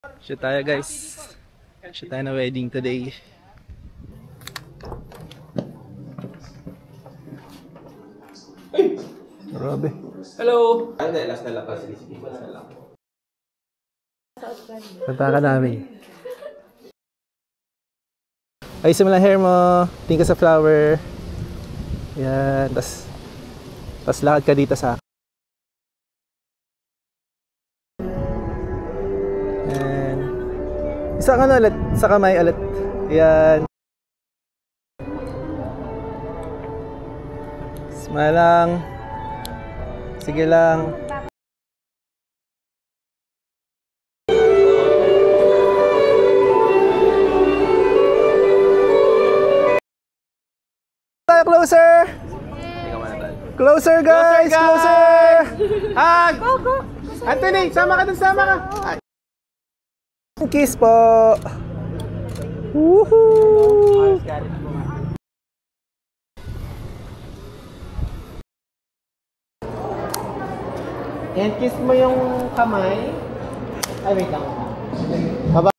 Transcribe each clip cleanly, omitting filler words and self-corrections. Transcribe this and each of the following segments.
Shoot tayo guys. Shoot tayo na wedding today. Ay! Grabe. Hello! Ay, last na lang pa. Sige, last na lang. Punta ka namin. Ayusin mo lang hair mo. Tingin ka sa flower. Yan. Tas lakad ka dito sa akin. Yan. Isa ka na ulit. Sa kamay ulit. Yan. Smile lang. Sige lang. Closer! Closer guys! Closer! Hug! Go, go! Anthony, sama ka dun, sama ka! Kiss po! Woohoo! And kiss mo yung kamay. Ay, wait lang. Baba.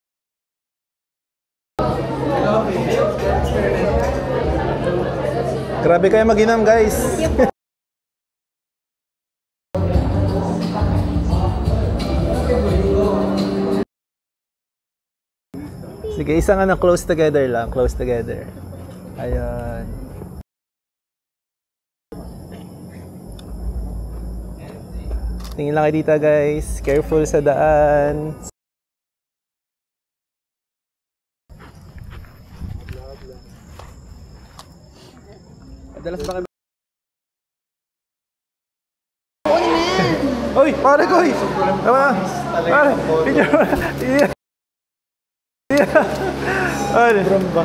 Grabe kayo mag-inom guys! Sige, isang ano, close together lang. Close together. Ayan. Tingin lang kayo dito guys. Careful sa daan. Dalas ba kayo? Uy! Pare ko! Uy! Tama! Pare! Picture mo na!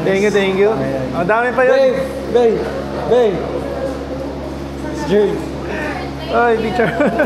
Thank you, thank you. Ang dami pa yun. Babe! Jerry! Uy, picture mo na.